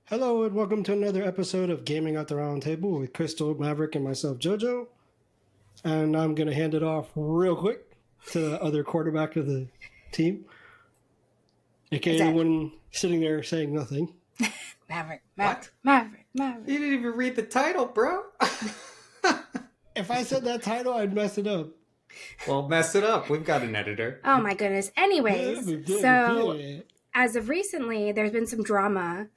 Hello and welcome to another episode of Gaming at the Round Table with Crystal, Maverick, and myself, Jojo. And I'm going to hand it off real quick to the other quarterback of the team, aka the one sitting there saying nothing. Maverick. What? Maverick. You didn't even read the title, bro. If I said that title, I'd mess it up. Well, mess it up. We've got an editor. Oh my goodness. Anyways, so as of recently, there's been some drama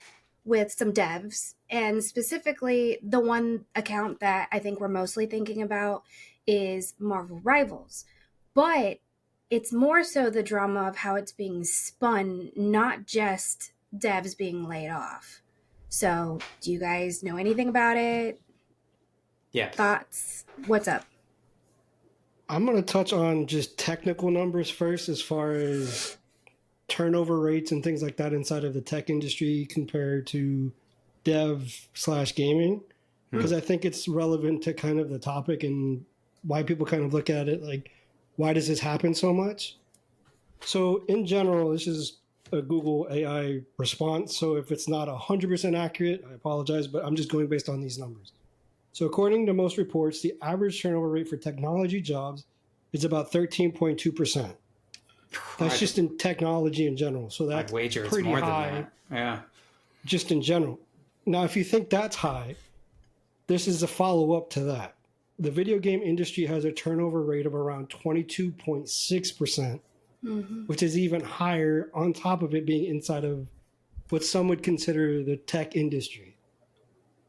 with some devs, and specifically the one account that I think we're mostly thinking about is Marvel Rivals. But it's more so the drama of how it's being spun, not just devs being laid off. So, do you guys know anything about it? Yeah. Thoughts? What's up? I'm going to touch on just technical numbers first as far as turnover rates and things like that inside of the tech industry compared to dev/gaming, because I think it's relevant to kind of the topic and why people kind of look at it like, why does this happen so much? So in general, this is a Google AI response. So if it's not 100% accurate, I apologize, but I'm just going based on these numbers. So according to most reports, the average turnover rate for technology jobs is about 13.2%. That's just in technology in general. So that's wager it's pretty more high. than that. Yeah. Just in general. Now, if you think that's high, this is a follow-up to that. The video game industry has a turnover rate of around 22.6%, which is even higher on top of it being inside of what some would consider the tech industry.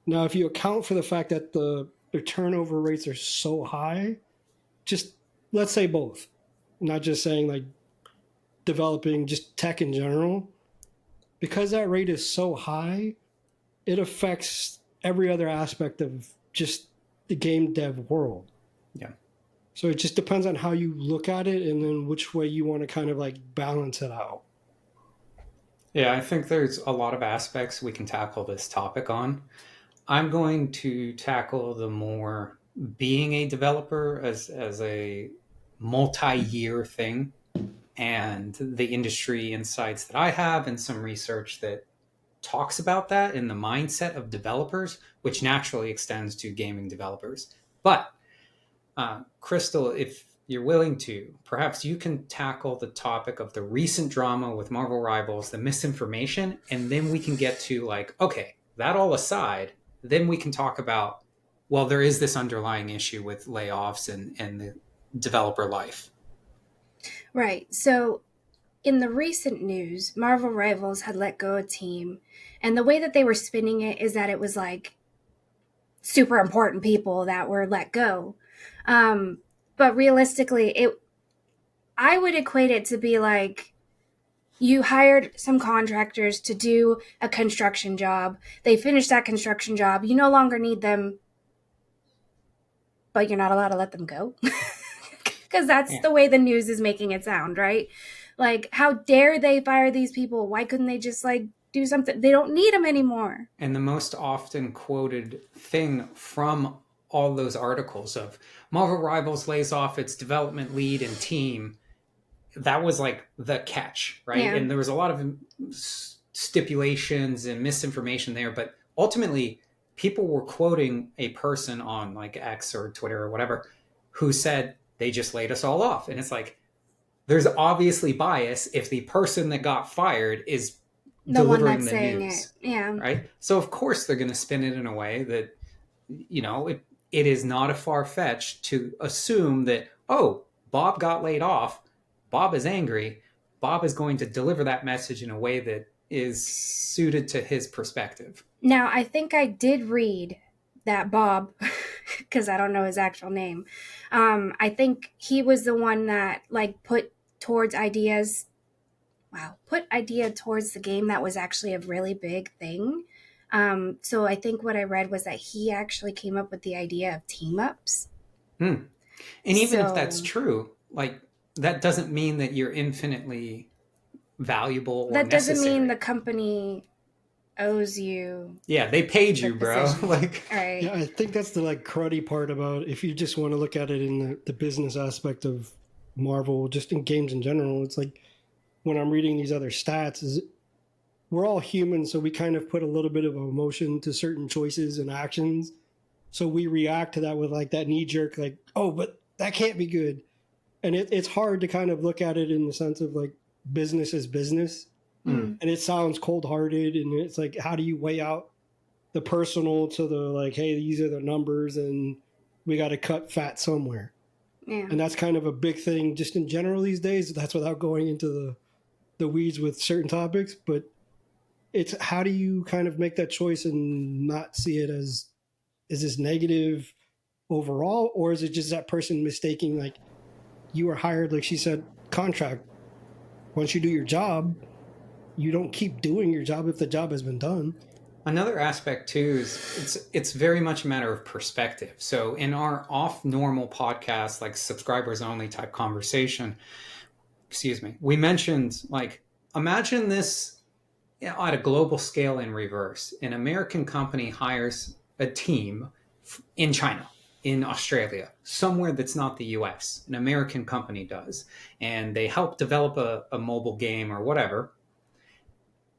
Now, if you account for the fact that the turnover rates are so high, just let's say both, not just saying like developing, just tech in general, because that rate is so high, it affects every other aspect of just the game dev world. Yeah. So it just depends on how you look at it and then which way you want to kind of like balance it out. Yeah, I think there's a lot of aspects we can tackle this topic on. I'm going to tackle the more being a developer as a multi-year thing, and the industry insights that I have and some research that talks about that in the mindset of developers, which naturally extends to gaming developers. But Crystal, if you're willing to, perhaps you can tackle the topic of the recent drama with Marvel Rivals, the misinformation, and then we can get to like, okay, that all aside, then we can talk about, well, there is this underlying issue with layoffs and the developer life. Right. So in the recent news, Marvel Rivals had let go a team, and the way that they were spinning it is that it was like super important people that were let go. But realistically, I would equate it to be like you hired some contractors to do a construction job. They finished that construction job. You no longer need them, but you're not allowed to let them go. Because that's the way the news is making it sound, right? Like, how dare they fire these people? Why couldn't they just like do something? They don't need them anymore. And the most often quoted thing from all those articles of Marvel Rivals lays off its development lead and team, that was like the catch, right? Yeah. And there was a lot of stipulations and misinformation there, but ultimately people were quoting a person on like X or Twitter or whatever who said they just laid us all off. And it's like, there's obviously bias if the person that got fired is The delivering one that's the saying news, it. Yeah. right? So of course they're going to spin it in a way that, you know, it is not a far-fetched to assume that, oh, Bob got laid off, Bob is angry, Bob is going to deliver that message in a way that is suited to his perspective. Now, I think I did read that Bob, because I don't know his actual name, I think he was the one that like put idea towards the game that was actually a really big thing. So I think what I read was that he actually came up with the idea of team ups. And even if that's true, like that doesn't mean that you're infinitely valuable or that necessary. doesn't mean the company owes you. Yeah, they paid you, bro. Like, right. Yeah, I think that's the like cruddy part about if you just want to look at it in the business aspect of Marvel, just in games in general. It's like when I'm reading these other stats, is we're all human, so we kind of put a little bit of emotion to certain choices and actions. So we react to that with like that knee jerk, like, oh, but that can't be good. And it's hard to kind of look at it in the sense of like business is business. Mm. And it sounds cold hearted. And it's like, how do you weigh out the personal to the like, hey, these are the numbers and we got to cut fat somewhere. Yeah. And that's kind of a big thing just in general these days. That's without going into the weeds with certain topics. But it's how do you kind of make that choice and not see it as, is this negative overall? Or is it just that person mistaking, like, you were hired, like she said, contract. Once you do your job, you don't keep doing your job if the job has been done. Another aspect too is it's very much a matter of perspective. So in our off normal podcast, like subscribers only type conversation, we mentioned like, imagine this at a global scale in reverse. An American company hires a team in China, in Australia, somewhere that's not the US. An American company does. And they help develop a mobile game or whatever.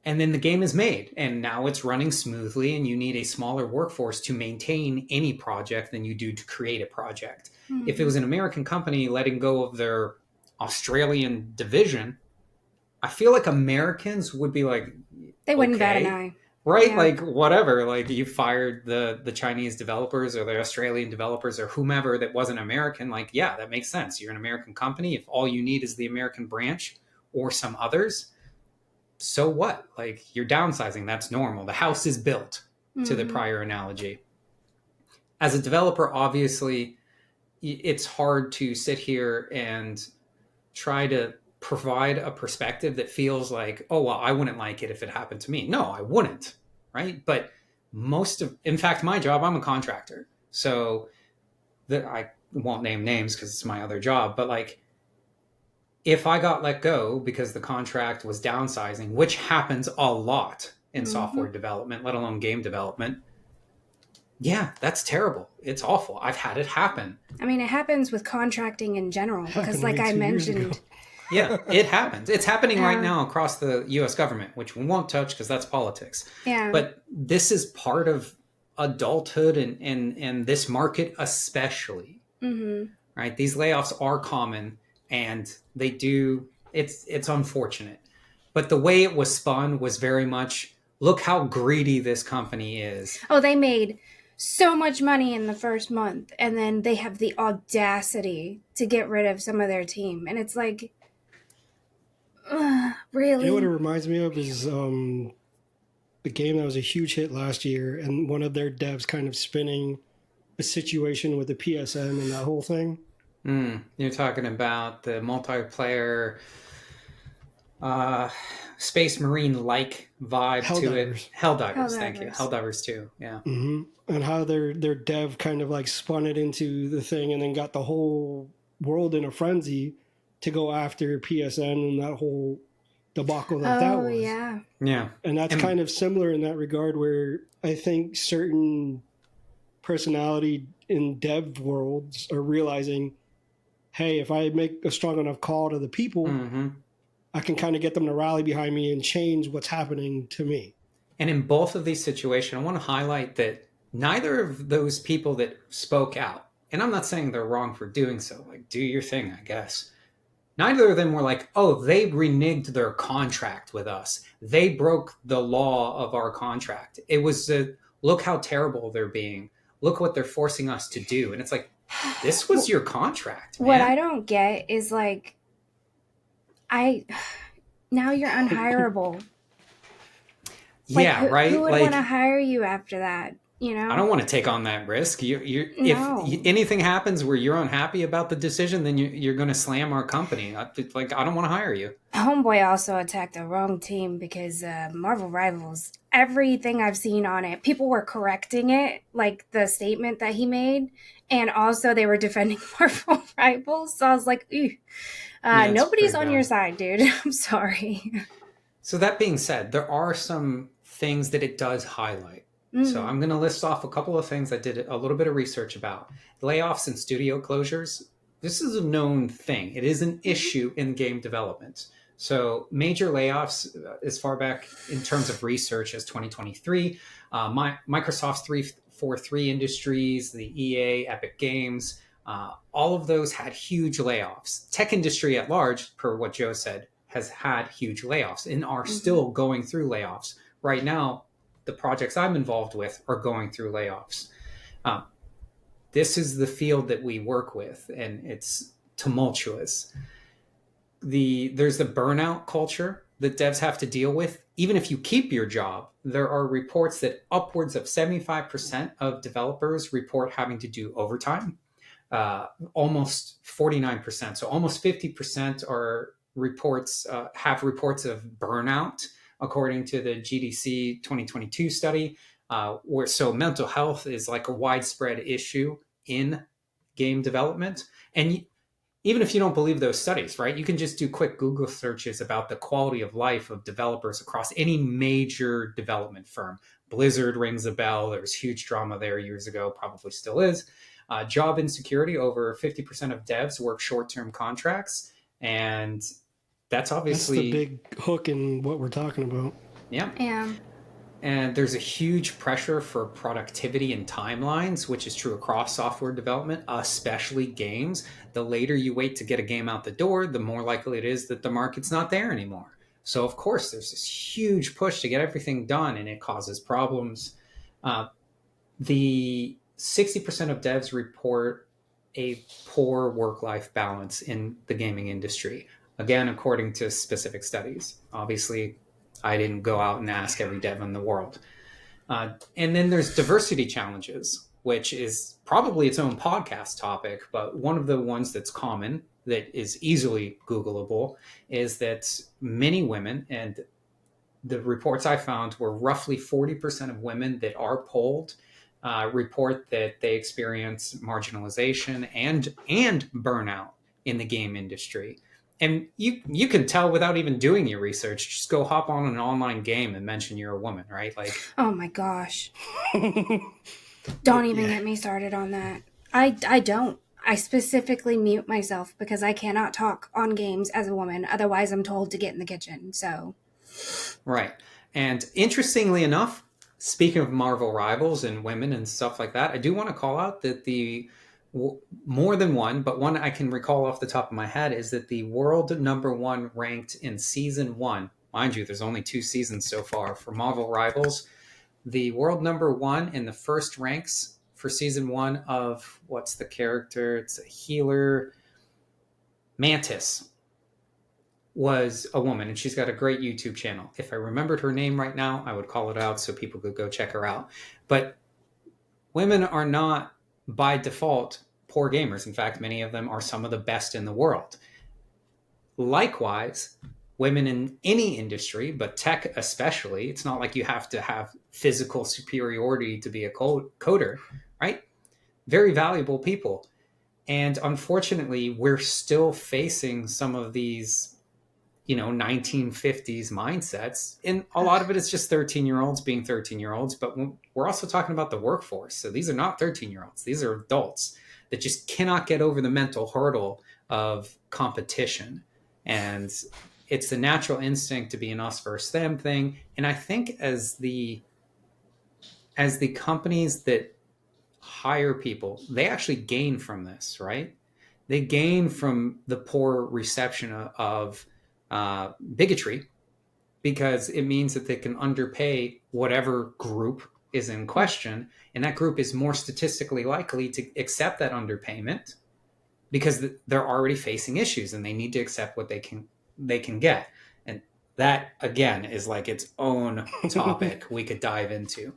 And then the game is made and now it's running smoothly and you need a smaller workforce to maintain any project than you do to create a project. Mm-hmm. If it was an American company letting go of their Australian division, I feel like Americans would be like, they wouldn't bat an eye. Right? Yeah. Like, whatever. Like, you fired the Chinese developers or the Australian developers or whomever that wasn't American. Like, yeah, that makes sense. You're an American company. If all you need is the American branch or some others, so what? Like, you're downsizing. That's normal. The house is built, to the prior analogy. As a developer, obviously, it's hard to sit here and try to provide a perspective that feels like, oh, well, I wouldn't like it if it happened to me. No, I wouldn't, right? But in fact, my job, I'm a contractor. So I won't name names because it's my other job, but like, if I got let go because the contract was downsizing, which happens a lot in software development, let alone game development, yeah, that's terrible. It's awful. I've had it happen. I mean, it happens with contracting in general because like I mentioned... Yeah, it happens. It's happening right now across the U.S. government, which we won't touch because that's politics. Yeah. But this is part of adulthood and this market especially. Mm-hmm. Right? These layoffs are common and they do, it's unfortunate. But the way it was spun was very much, look how greedy this company is. Oh, they made so much money in the first month and then they have the audacity to get rid of some of their team. And it's like... really? You know what it reminds me of is the game that was a huge hit last year and one of their devs kind of spinning a situation with the PSN and that whole thing. You're talking about the multiplayer Space Marine-like vibe to it. Helldivers, thank you. Helldivers 2, yeah. Mm-hmm. And how their dev kind of like spun it into the thing and then got the whole world in a frenzy to go after PSN and that whole debacle that was. Yeah. Yeah. And that's kind of similar in that regard where I think certain personality in dev worlds are realizing, hey, if I make a strong enough call to the people, I can kind of get them to rally behind me and change what's happening to me. And in both of these situations, I want to highlight that neither of those people that spoke out, and I'm not saying they're wrong for doing so, like, do your thing, I guess. Neither of them were like, oh, they reneged their contract with us. They broke the law of our contract. It was, look how terrible they're being. Look what they're forcing us to do. And it's like, this was your contract, man. What I don't get is like, now you're unhireable. Yeah, right? Who would want to hire you after that? You know, I don't want to take on that risk. If anything happens where you're unhappy about the decision, then you're going to slam our company. I don't want to hire you. Homeboy also attacked the wrong team because Marvel Rivals, everything I've seen on it, people were correcting it, like the statement that he made, and also they were defending Marvel Rivals. So I was like, ew. Nobody's on your side, dude. I'm sorry. So that being said, there are some things that it does highlight. So I'm going to list off a couple of things I did a little bit of research about. Layoffs and studio closures. This is a known thing. It is an issue in game development. So major layoffs as far back in terms of research as 2023, Microsoft's 343 Industries, the EA, Epic Games, all of those had huge layoffs. Tech industry at large, per what Joe said, has had huge layoffs and are still going through layoffs. Right now, the projects I'm involved with are going through layoffs. Uh, this is the field that we work with, and it's tumultuous. There's the burnout culture that devs have to deal with. Even if you keep your job, there are reports that upwards of 75% of developers report having to do overtime. Almost 49%, so almost 50% are reports have reports of burnout, according to the GDC 2022 study. Where so mental health is like a widespread issue in game development, and even if you don't believe those studies, right, you can just do quick Google searches about the quality of life of developers across any major development firm. Blizzard rings a bell. There was huge drama there years ago, probably still is. Job insecurity, over 50% of devs work short-term contracts. And that's obviously... That's the big hook in what we're talking about. Yeah. Yeah. And there's a huge pressure for productivity and timelines, which is true across software development, especially games. The later you wait to get a game out the door, the more likely it is that the market's not there anymore. So, of course, there's this huge push to get everything done, and it causes problems. The 60% of devs report a poor work-life balance in the gaming industry. Again, according to specific studies. Obviously, I didn't go out and ask every dev in the world. And then there's diversity challenges, which is probably its own podcast topic, but one of the ones that's common, that is easily Googleable, is that many women, and the reports I found were roughly 40% of women that are polled report that they experience marginalization and burnout in the game industry. And you can tell without even doing your research. Just go hop on an online game and mention you're a woman, right? Like, oh my gosh. Don't even get me started on that. I don't. I specifically mute myself because I cannot talk on games as a woman. Otherwise, I'm told to get in the kitchen. So, right. And interestingly enough, speaking of Marvel Rivals and women and stuff like that, I do want to call out that more than one, but one I can recall off the top of my head is that the world number one ranked in season 1, mind you, there's only 2 seasons so far for Marvel Rivals. The world number one in the first ranks for season 1 of, what's the character? It's a healer. Mantis was a woman, and she's got a great YouTube channel. If I remembered her name right now, I would call it out so people could go check her out. But women are not by default poor gamers. In fact, many of them are some of the best in the world. Likewise, women in any industry, but tech especially, it's not like you have to have physical superiority to be a coder, right? Very valuable people. And unfortunately, we're still facing some of these 1950s mindsets, and a lot of it is just 13-year-olds being 13-year-olds, but we're also talking about the workforce. So these are not 13-year-olds, these are adults that just cannot get over the mental hurdle of competition. And it's the natural instinct to be an us versus them thing. And I think as the companies that hire people, they actually gain from this, right? They gain from the poor reception of bigotry, because it means that they can underpay whatever group is in question, and that group is more statistically likely to accept that underpayment because they're already facing issues and they need to accept what they can get. And that again is like its own topic we could dive into.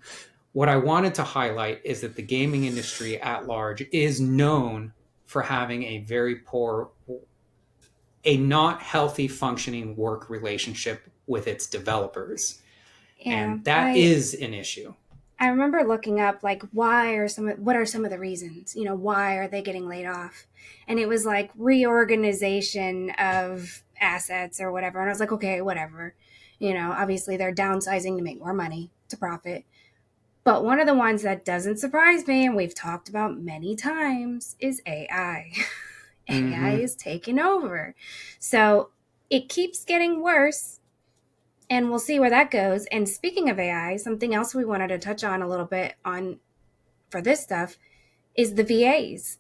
What I wanted to highlight is that the gaming industry at large is known for having a very poor, a not healthy functioning work relationship with its developers. Yeah, and that is an issue. I remember looking up what are some of the reasons, why are they getting laid off? And it was like reorganization of assets or whatever. And I was like, okay, whatever. Obviously they're downsizing to make more money, to profit. But one of the ones that doesn't surprise me, and we've talked about many times, is AI. AI is taking over. So it keeps getting worse, and we'll see where that goes. And speaking of AI, something else we wanted to touch on a little bit on for this stuff is the VAs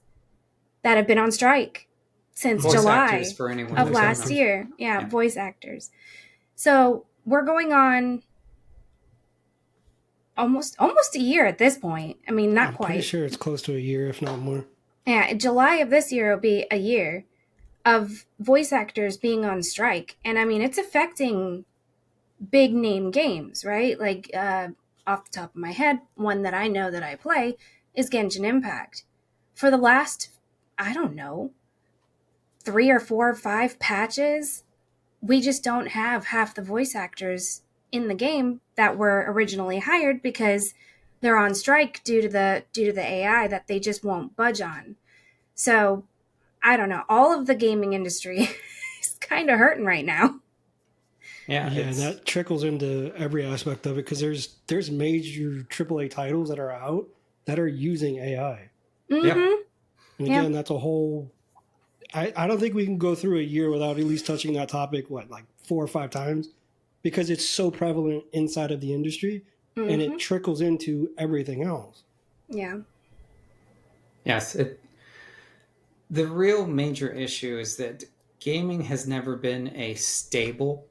that have been on strike since Voice July actors, for anyone of that doesn't last know. year. Yeah, Yeah. voice actors. So we're going on almost a year at this point. I mean, not I'm quite. pretty sure it's close to a year, if not more. Yeah, in July of this year will be a year of voice actors being on strike. And I mean, it's affecting big name games, right? Like, off the top of my head, one that I know that I play is Genshin Impact. For the last, I don't know, 3 or 4 or 5 patches, we just don't have half the voice actors in the game that were originally hired because they're on strike due to the AI that they just won't budge on. So, I don't know. All of the gaming industry is kind of hurting right now. Yeah, Yeah, and that trickles into every aspect of it because there's major AAA titles that are out that are using AI. Mm-hmm. And again, that's a whole. I don't think we can go through a year without at least touching that topic. Like 4 or 5 times, because it's so prevalent inside of the industry, and it trickles into everything else. Yeah. Yes, the real major issue is that gaming has never been a stable,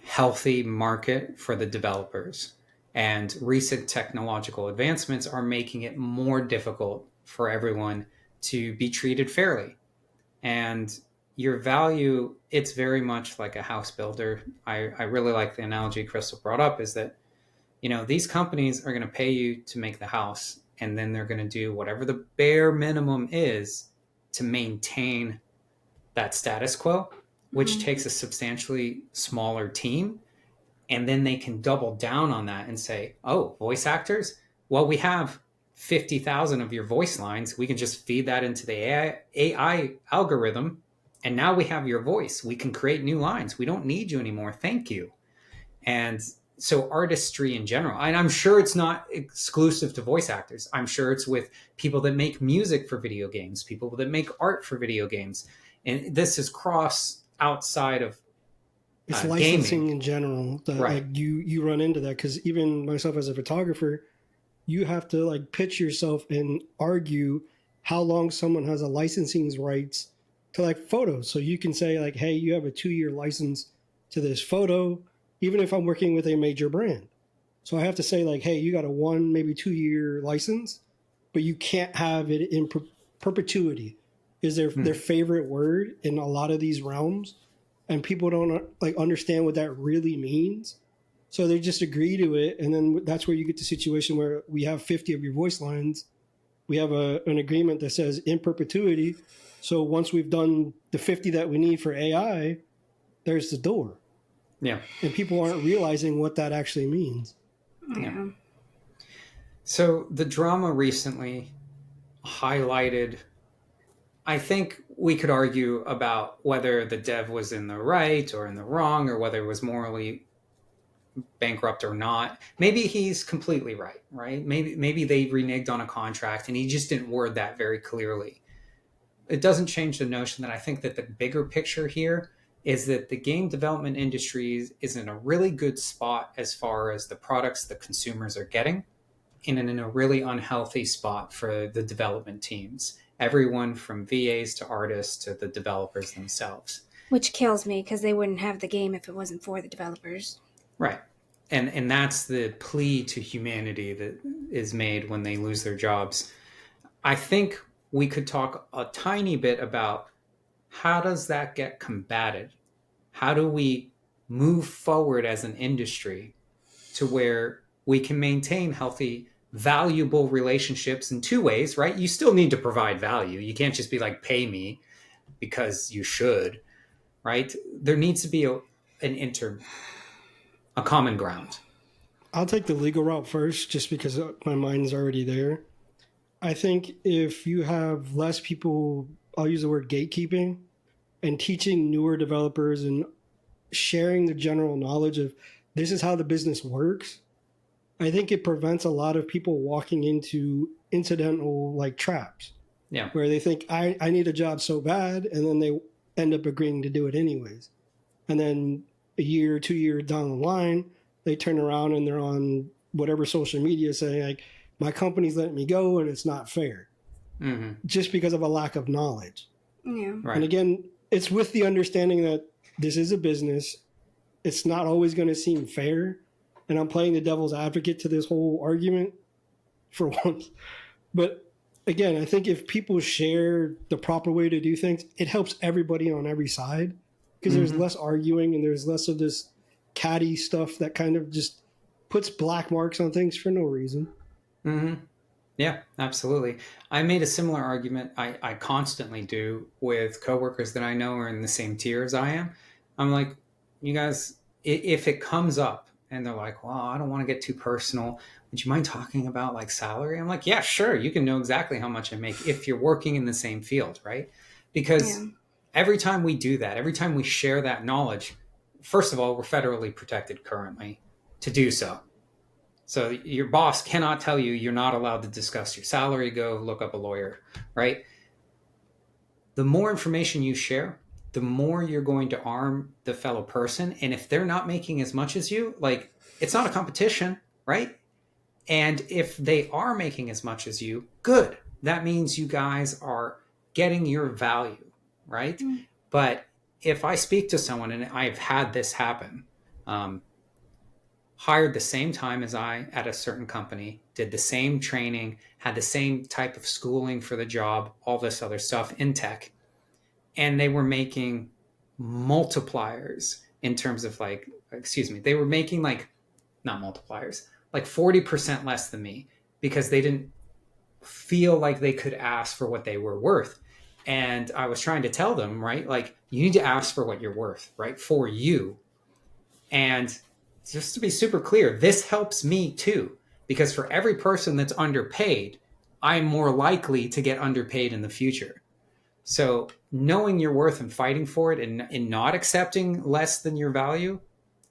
healthy market for the developers. And recent technological advancements are making it more difficult for everyone to be treated fairly. And your value, it's very much like a house builder. I really like the analogy Crystal brought up is that, these companies are going to pay you to make the house, and then they're going to do whatever the bare minimum is to maintain that status quo, which takes a substantially smaller team. And then they can double down on that and say, oh, voice actors? Well, we have 50,000 of your voice lines. We can just feed that into the AI algorithm. And now we have your voice. We can create new lines. We don't need you anymore. Thank you. And so artistry in general, and I'm sure it's not exclusive to voice actors. I'm sure it's with people that make music for video games, people that make art for video games. And this is outside of it's licensing gaming in general that right. Like you run into that because even myself as a photographer, you have to like pitch yourself and argue how long someone has a licensing rights to like photos. So you can say like, hey, you have a 2-year license to this photo, even if I'm working with a major brand. So I have to say like, hey, you got a 1, maybe 2-year license, but you can't have it in perpetuity is their favorite word in a lot of these realms. And people don't like understand what that really means. So they just agree to it. And then that's where you get the situation where we have 50 of your voice lines. We have an agreement that says in perpetuity. So once we've done the 50 that we need for AI, there's the door. Yeah. And people aren't realizing what that actually means. Yeah. So the drama recently highlighted, I think we could argue about whether the dev was in the right or in the wrong, or whether it was morally bankrupt or not. Maybe he's completely right? Maybe they reneged on a contract and he just didn't word that very clearly. It doesn't change the notion that I think that the bigger picture here is that the game development industry is in a really good spot as far as the products the consumers are getting, and in a really unhealthy spot for the development teams. Everyone from VAs to artists to the developers themselves. Which kills me because they wouldn't have the game if it wasn't for the developers. Right. And that's the plea to humanity that is made when they lose their jobs. I think we could talk a tiny bit about how does that get combated? How do we move forward as an industry to where we can maintain healthy, valuable relationships in 2 ways, right? You still need to provide value. You can't just be like, pay me because you should, right? There needs to be a common ground. I'll take the legal route first just because my mind's already there. I think if you have less people, I'll use the word gatekeeping, and teaching newer developers and sharing the general knowledge of this is how the business works, I think it prevents a lot of people walking into incidental like traps. Yeah. Where they think I need a job so bad, and then end up agreeing to do it anyways. And then a year, 2 years down the line, they turn around and they're on whatever social media saying, like, my company's letting me go and it's not fair. Just because of a lack of knowledge. Yeah. Right. And again, it's with the understanding that this is a business. It's not always going to seem fair. And I'm playing the devil's advocate to this whole argument for once. But again, I think if people share the proper way to do things, it helps everybody on every side, because there's less arguing and there's less of this catty stuff that kind of just puts black marks on things for no reason. Yeah, absolutely. I made a similar argument I constantly do with coworkers that I know are in the same tier as I am. I'm like, you guys, if it comes up and they're like, well, I don't want to get too personal, would you mind talking about like salary? I'm like, yeah, sure. You can know exactly how much I make if you're working in the same field, right? Because every time we do that, every time we share that knowledge, first of all, we're federally protected currently to do so. So your boss cannot tell you you're not allowed to discuss your salary. Go look up a lawyer, right? The more information you share, the more you're going to arm the fellow person. And if they're not making as much as you, like, it's not a competition, right? And if they are making as much as you, good. That means you guys are getting your value, right? But if I speak to someone, and I've had this happen, hired the same time as I at a certain company, did the same training, had the same type of schooling for the job, all this other stuff in tech. And they were making multipliers in terms of like, they were making like, not multipliers, like 40% less than me, because they didn't feel like they could ask for what they were worth. And I was trying to tell them, right? Like, you need to ask for what you're worth, right? For you. And just to be super clear, this helps me too, because for every person that's underpaid, I'm more likely to get underpaid in the future. So knowing your worth and fighting for it and not accepting less than your value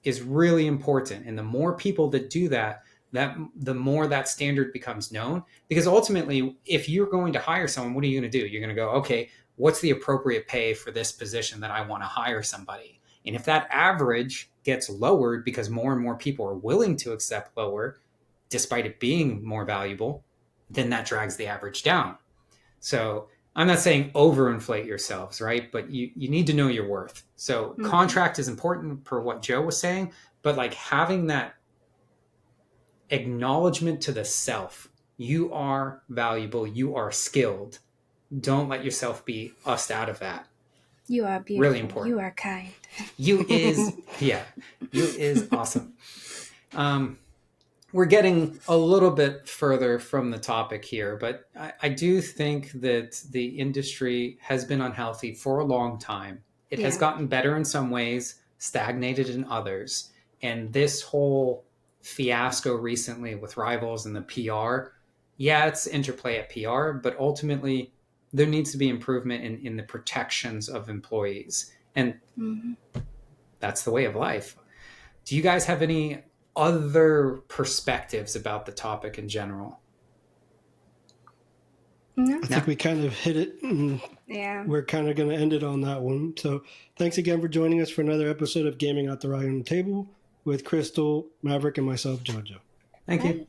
is really important. And the more people that do that, the more that standard becomes known. Because ultimately, if you're going to hire someone, what are you going to do? You're going to go, okay, what's the appropriate pay for this position that I want to hire somebody? And if that average gets lowered because more and more people are willing to accept lower, despite it being more valuable, then that drags the average down. So I'm not saying overinflate yourselves, right? But you need to know your worth. So contract is important per what Joe was saying, but like having that acknowledgement to the self, you are valuable, you are skilled. Don't let yourself be ussed out of that. You are beautiful. Really important. You are kind. You is awesome. We're getting a little bit further from the topic here, but I do think that the industry has been unhealthy for a long time. It has gotten better in some ways, stagnated in others. And this whole fiasco recently with Rivals and the PR, it's interplay at PR, but ultimately there needs to be improvement in the protections of employees. And that's the way of life. Do you guys have any other perspectives about the topic in general? No. I think we kind of hit it. And we're kind of going to end it on that one. So thanks again for joining us for another episode of Gaming Out the Right on the Table with Crystal, Maverick, and myself, Jojo. Thank you.